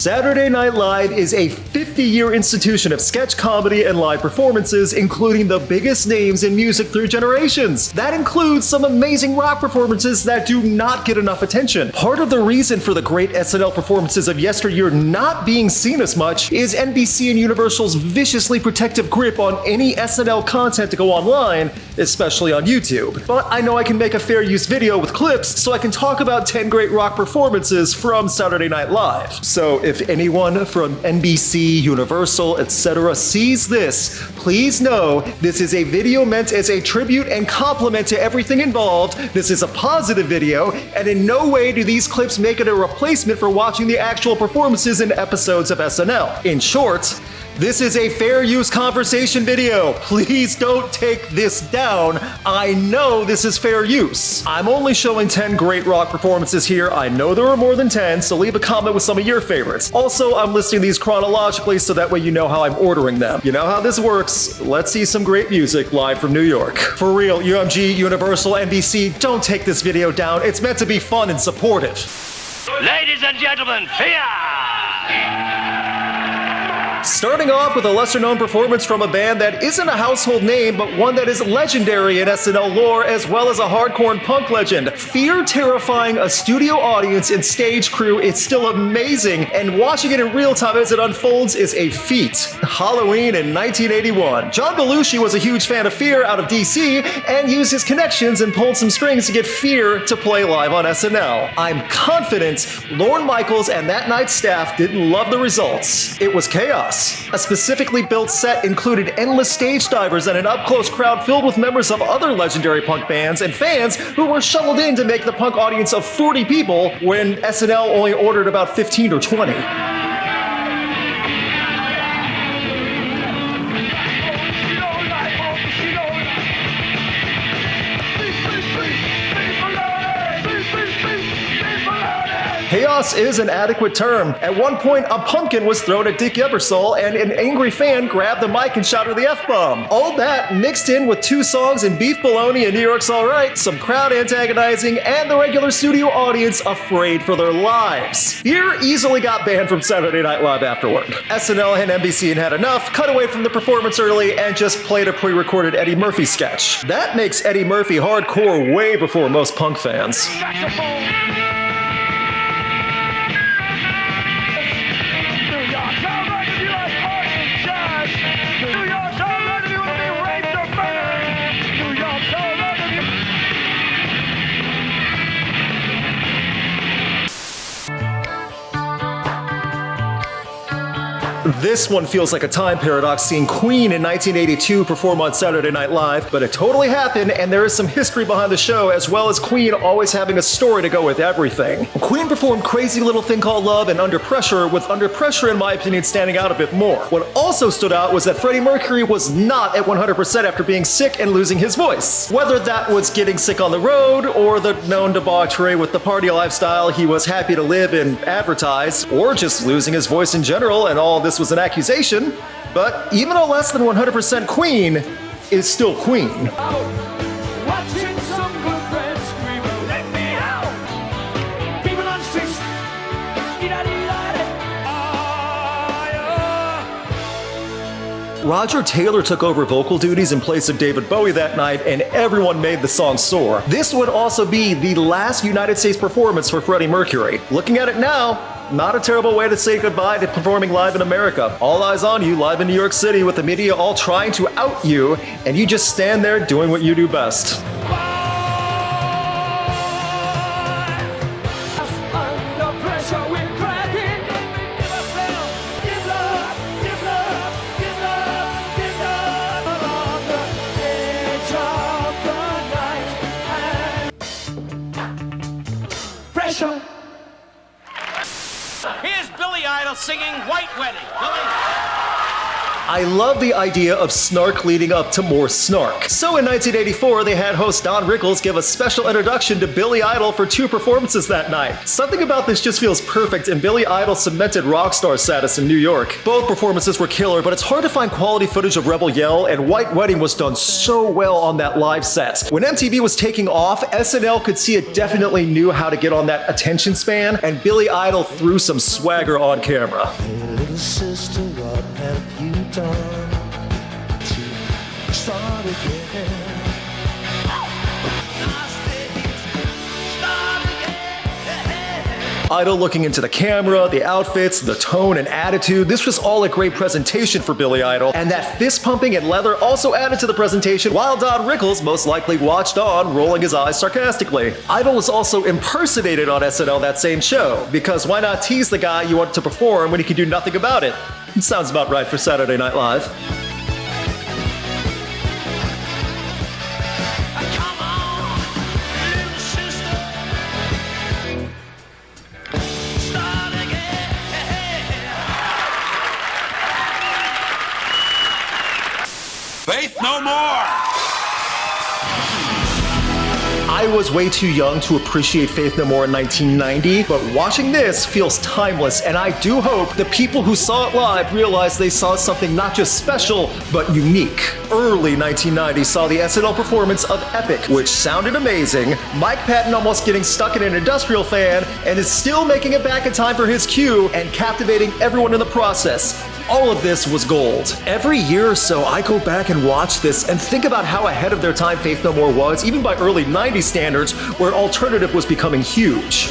Saturday Night Live is a 50-year institution of sketch comedy and live performances, including the biggest names in music through generations. That includes some amazing rock performances that do not get enough attention. Part of the reason for the great SNL performances of yesteryear not being seen as much is NBC and Universal's viciously protective grip on any SNL content to go online, especially on YouTube. But I know I can make a fair use video with clips, so I can talk about 10 great rock performances from Saturday Night Live. So if anyone from NBC, Universal, etc. sees this, please know this is a video meant as a tribute and compliment to everything involved. This is a positive video, and in no way do these clips make it a replacement for watching the actual performances in episodes of SNL. In short, this is a fair use conversation video. Please don't take this down. I know this is fair use. I'm only showing 10 great rock performances here. I know there are more than 10, so leave a comment with some of your favorites. Also, I'm listing these chronologically so that way you know how I'm ordering them. You know how this works. Let's see some great music live from New York. For real, UMG, Universal, NBC, don't take this video down. It's meant to be fun and supportive. Ladies and gentlemen, here! Starting off with a lesser-known performance from a band that isn't a household name, but one that is legendary in SNL lore as well as a hardcore and punk legend. Fear terrifying a studio audience and stage crew is still amazing, and watching it in real time as it unfolds is a feat. Halloween in 1981. John Belushi was a huge fan of Fear out of DC and used his connections and pulled some strings to get Fear to play live on SNL. I'm confident Lorne Michaels and that night's staff didn't love the results. It was chaos. A specifically built set included endless stage divers and an up-close crowd filled with members of other legendary punk bands and fans who were shuttled in to make the punk audience of 40 people when SNL only ordered about 15 or 20. Chaos is an adequate term. At one point, a pumpkin was thrown at Dick Ebersol, and an angry fan grabbed the mic and shouted the F-bomb. All that mixed in with 2 songs in Beef Bologna and New York's Alright, some crowd antagonizing, and the regular studio audience afraid for their lives. Fear easily got banned from Saturday Night Live afterward. SNL and NBC had enough, cut away from the performance early, and just played a pre-recorded Eddie Murphy sketch. That makes Eddie Murphy hardcore way before most punk fans. This one feels like a time paradox, seeing Queen in 1982 perform on Saturday Night Live, but it totally happened, and there is some history behind the show, as well as Queen always having a story to go with everything. Queen performed Crazy Little Thing Called Love and Under Pressure, with Under Pressure in my opinion standing out a bit more. What also stood out was that Freddie Mercury was not at 100% after being sick and losing his voice. Whether that was getting sick on the road, or the known debauchery with the party lifestyle he was happy to live and advertise, or just losing his voice in general, and all this was an accusation, but even a less than 100% Queen is still Queen. Roger Taylor took over vocal duties in place of David Bowie that night, and everyone made the song soar. This would also be the last United States performance for Freddie Mercury. Looking at it now, not a terrible way to say goodbye to performing live in America. All eyes on you live in New York City with the media all trying to out you, and you just stand there doing what you do best. Here's Billy Idol singing White Wedding. Billy. I love the idea of snark leading up to more snark. So in 1984, they had host Lorne Michaels give a special introduction to Billy Idol for 2 performances that night. Something about this just feels perfect, and Billy Idol cemented rock star status in New York. Both performances were killer, but it's hard to find quality footage of Rebel Yell, and White Wedding was done so well on that live set. When MTV was taking off, SNL could see it definitely knew how to get on that attention span, and Billy Idol threw some swagger on camera. Hey, little sister, what have you done to start again? Idol looking into the camera, the outfits, the tone and attitude. This was all a great presentation for Billy Idol, and that fist pumping and leather also added to the presentation, while Lorne Michaels most likely watched on, rolling his eyes sarcastically. Idol was also impersonated on SNL that same show, because why not tease the guy you want to perform when he can do nothing about it? It sounds about right for Saturday Night Live. Faith no more! I was way too young to appreciate Faith No More in 1990, but watching this feels timeless, and I do hope the people who saw it live realized they saw something not just special, but unique. Early 1990 saw the SNL performance of Epic, which sounded amazing, Mike Patton almost getting stuck in an industrial fan, and is still making it back in time for his cue, and captivating everyone in the process. All of this was gold. Every year or so, I go back and watch this and think about how ahead of their time Faith No More was, even by early 90s standards, where alternative was becoming huge.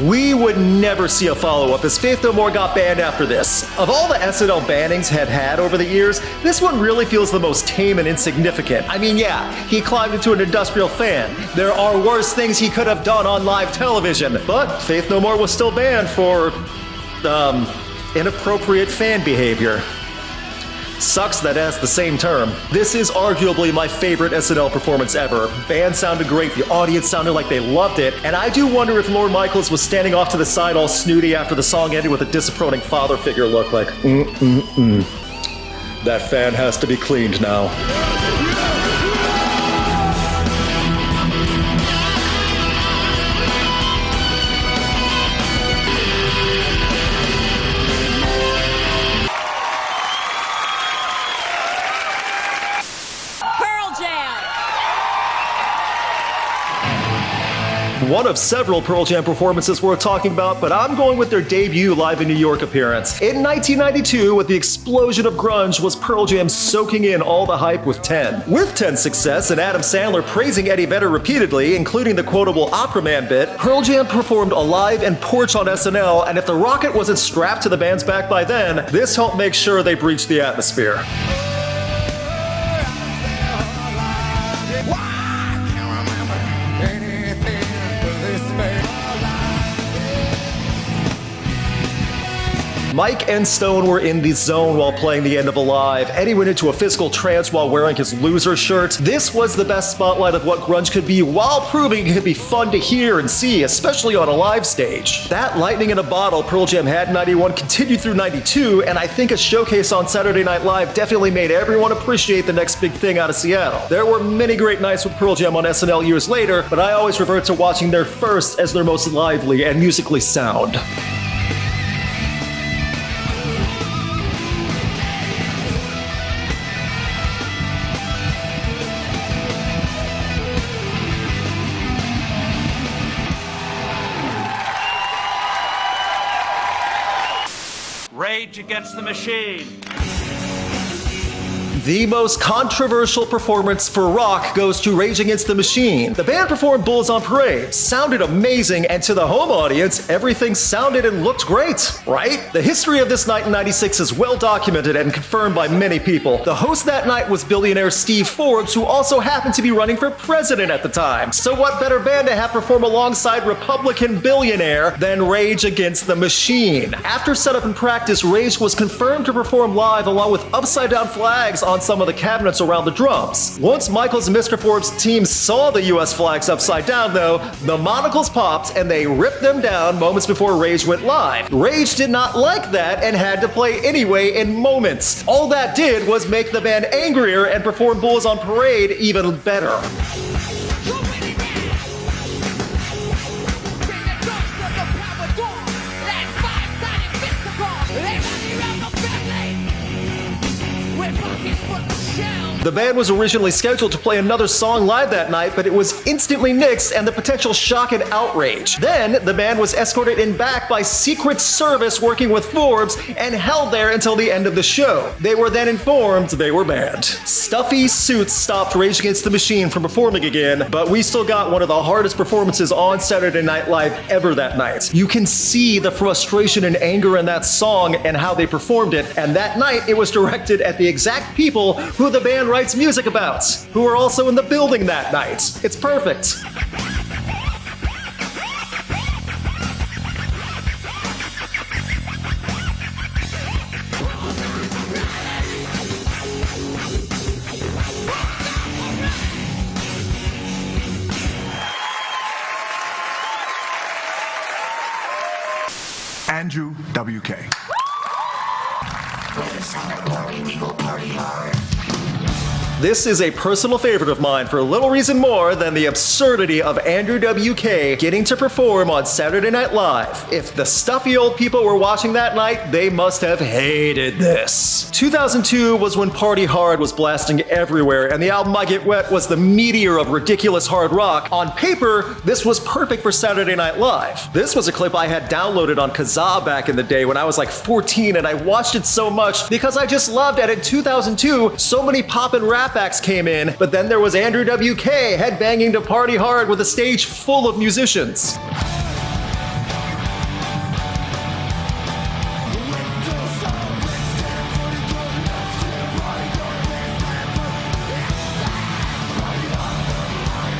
We would never see a follow-up, as Faith No More got banned after this. Of all the SNL bannings had over the years, this one really feels the most tame and insignificant. I mean, yeah, he climbed into an industrial fan. There are worse things he could have done on live television, but Faith No More was still banned for, inappropriate fan behavior. Sucks that has the same term. This is arguably my favorite SNL performance ever. Band sounded great, the audience sounded like they loved it, and I do wonder if Lorne Michaels was standing off to the side all snooty after the song ended with a disappointing father figure look like, That fan has to be cleaned now. One of several Pearl Jam performances worth talking about, but I'm going with their debut live in New York appearance. In 1992, with the explosion of grunge, was Pearl Jam soaking in all the hype with 10. With 10's success and Adam Sandler praising Eddie Vedder repeatedly, including the quotable Opera Man bit, Pearl Jam performed Alive and Porch on SNL, and if the rocket wasn't strapped to the band's back by then, this helped make sure they breached the atmosphere. Mike and Stone were in the zone while playing the end of Alive. Eddie went into a physical trance while wearing his loser shirt. This was the best spotlight of what grunge could be, while proving it could be fun to hear and see, especially on a live stage. That lightning in a bottle Pearl Jam had in 91 continued through 92, and I think a showcase on Saturday Night Live definitely made everyone appreciate the next big thing out of Seattle. There were many great nights with Pearl Jam on SNL years later, but I always revert to watching their first as their most lively and musically sound. Rage Against the Machine. The most controversial performance for rock goes to Rage Against the Machine. The band performed Bulls on Parade, sounded amazing, and to the home audience, everything sounded and looked great, right? The history of this night in '96 is well documented and confirmed by many people. The host that night was billionaire Steve Forbes, who also happened to be running for president at the time. So what better band to have perform alongside Republican billionaire than Rage Against the Machine? After setup and practice, Rage was confirmed to perform live along with upside-down flags on some of the cabinets around the drums. Once Michaels and Mr. Forbes' team saw the US flags upside down though, the monocles popped and they ripped them down moments before Rage went live. Rage did not like that and had to play anyway in moments. All that did was make the band angrier and perform Bulls on Parade even better. The band was originally scheduled to play another song live that night, but it was instantly nixed and the potential shock and outrage. Then, the band was escorted in back by Secret Service working with Forbes and held there until the end of the show. They were then informed they were banned. Stuffy suits stopped Rage Against the Machine from performing again, but we still got one of the hardest performances on Saturday Night Live ever that night. You can see the frustration and anger in that song and how they performed it, and that night it was directed at the exact people who the band writes music about, who are also in the building that night. It's perfect. Andrew W.K. This is a personal favorite of mine for little reason more than the absurdity of Andrew WK getting to perform on Saturday Night Live. If the stuffy old people were watching that night, they must have hated this. 2002 was when Party Hard was blasting everywhere, and the album I Get Wet was the meteor of ridiculous hard rock. On paper, this was perfect for Saturday Night Live. This was a clip I had downloaded on Kazaa back in the day when I was like 14, and I watched it so much because I just loved it. In 2002, so many pop and rap acts came in, but then there was Andrew WK headbanging to Party Hard with a stage full of musicians.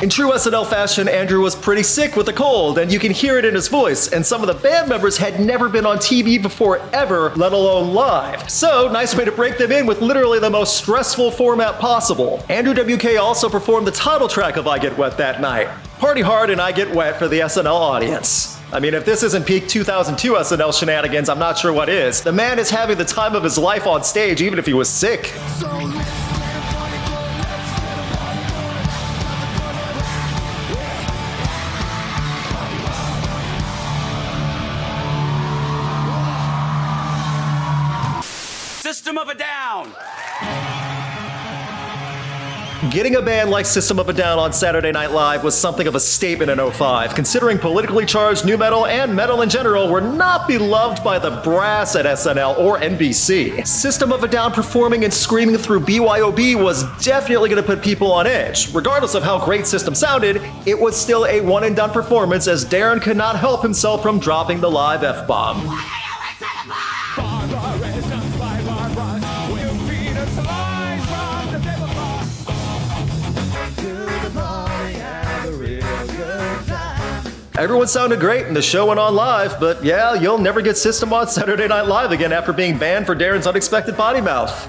In true SNL fashion, Andrew was pretty sick with a cold, and you can hear it in his voice, and some of the band members had never been on TV before ever, let alone live. So, nice way to break them in with literally the most stressful format possible. Andrew WK also performed the title track of I Get Wet that night. Party Hard and I Get Wet for the SNL audience. I mean, if this isn't peak 2002 SNL shenanigans, I'm not sure what is. The man is having the time of his life on stage, even if he was sick. System of a Down. Getting a band like System of a Down on Saturday Night Live was something of a statement in '05, considering politically charged nu metal and metal in general were not beloved by the brass at SNL or NBC. System of a Down performing and screaming through BYOB was definitely going to put people on edge. Regardless of how great System sounded, it was still a one-and-done performance as Darren could not help himself from dropping the live F-bomb. Everyone sounded great and the show went on live, but yeah, you'll never get System on Saturday Night Live again after being banned for Darren's unexpected potty mouth.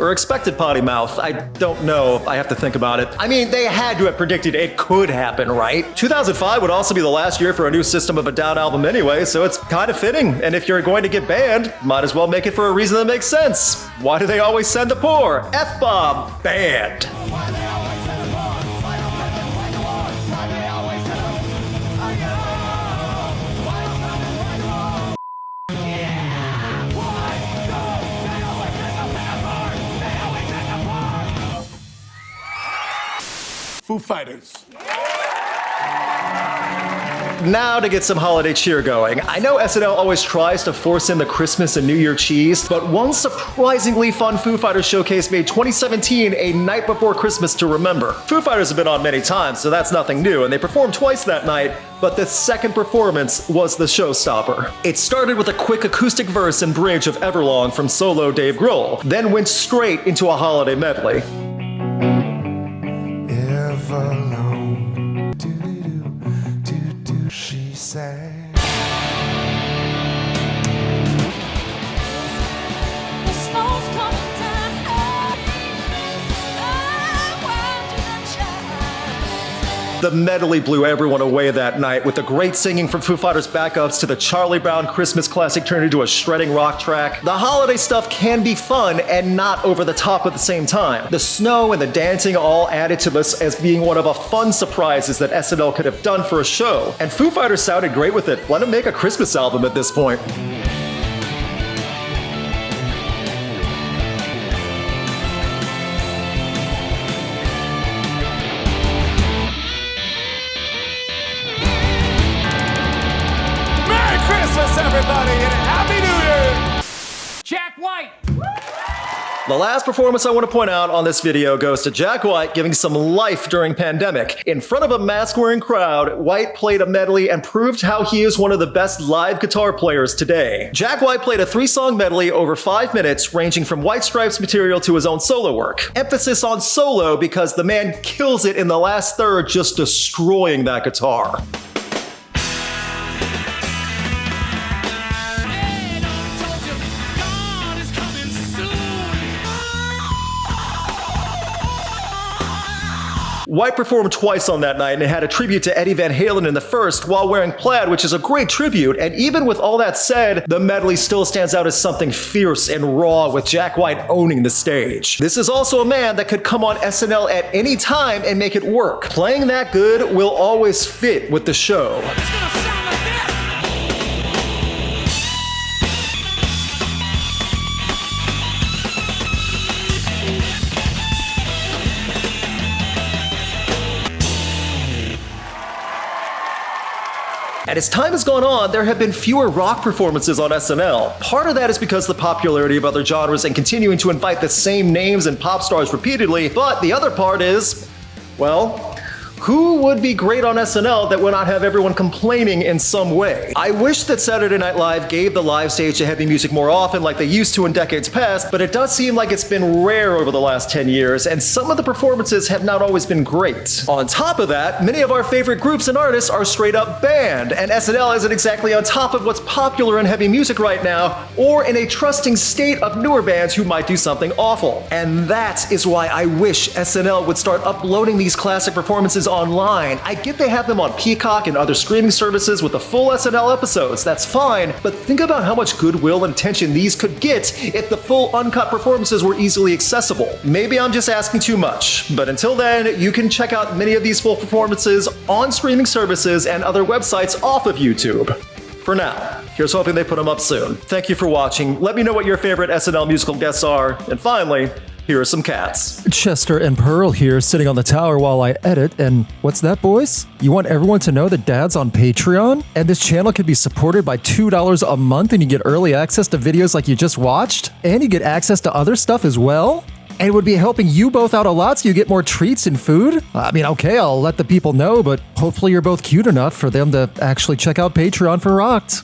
Or expected potty mouth. I don't know. I have to think about it. I mean, they had to have predicted it could happen, right? 2005 would also be the last year for a new System of a Down album anyway, so it's kind of fitting. And if you're going to get banned, might as well make it for a reason that makes sense. Why do they always send the poor? F-bomb. Banned. Foo Fighters. now to get some holiday cheer going. I know SNL always tries to force in the Christmas and New Year cheese, but one surprisingly fun Foo Fighters showcase made 2017 a night before Christmas to remember. Foo Fighters have been on many times, so that's nothing new, and they performed twice that night, but the second performance was the showstopper. It started with a quick acoustic verse and bridge of Everlong from solo Dave Grohl, then went straight into a holiday medley. Everlong, do, she sang. The snow's coming down. The medley blew everyone away that night, with the great singing from Foo Fighters backups to the Charlie Brown Christmas classic turned into a shredding rock track. The holiday stuff can be fun and not over the top at the same time. The snow and the dancing all added to this as being one of the fun surprises that SNL could have done for a show. And Foo Fighters sounded great with it. Let them make a Christmas album at this point. Everybody, and a Happy New Year! Jack White! The last performance I want to point out on this video goes to Jack White giving some life during pandemic. In front of a mask-wearing crowd, White played a medley and proved how he is one of the best live guitar players today. Jack White played a 3-song medley over 5 minutes, ranging from White Stripes material to his own solo work. Emphasis on solo because the man kills it in the last third, just destroying that guitar. White performed twice on that night and had a tribute to Eddie Van Halen in the first while wearing plaid, which is a great tribute, and even with all that said, the medley still stands out as something fierce and raw with Jack White owning the stage. This is also a man that could come on SNL at any time and make it work. Playing that good will always fit with the show. And as time has gone on, there have been fewer rock performances on SNL. Part of that is because of the popularity of other genres and continuing to invite the same names and pop stars repeatedly, but the other part is, well, who would be great on SNL that would not have everyone complaining in some way? I wish that Saturday Night Live gave the live stage to heavy music more often like they used to in decades past, but it does seem like it's been rare over the last 10 years, and some of the performances have not always been great. On top of that, many of our favorite groups and artists are straight up banned, and SNL isn't exactly on top of what's popular in heavy music right now, or in a trusting state of newer bands who might do something awful. And that is why I wish SNL would start uploading these classic performances online. I get they have them on Peacock and other streaming services with the full SNL episodes, that's fine, but think about how much goodwill and attention these could get if the full uncut performances were easily accessible. Maybe I'm just asking too much, but until then, you can check out many of these full performances on streaming services and other websites off of YouTube. For now, here's hoping they put them up soon. Thank you for watching. Let me know what your favorite SNL musical guests are, and finally, here are some cats. Chester and Pearl here, sitting on the tower while I edit, and what's that, boys? You want everyone to know that Dad's on Patreon? And this channel can be supported by $2 a month and you get early access to videos like you just watched? And you get access to other stuff as well? And it would be helping you both out a lot so you get more treats and food? I mean, okay, I'll let the people know, but hopefully you're both cute enough for them to actually check out Patreon for Rocked.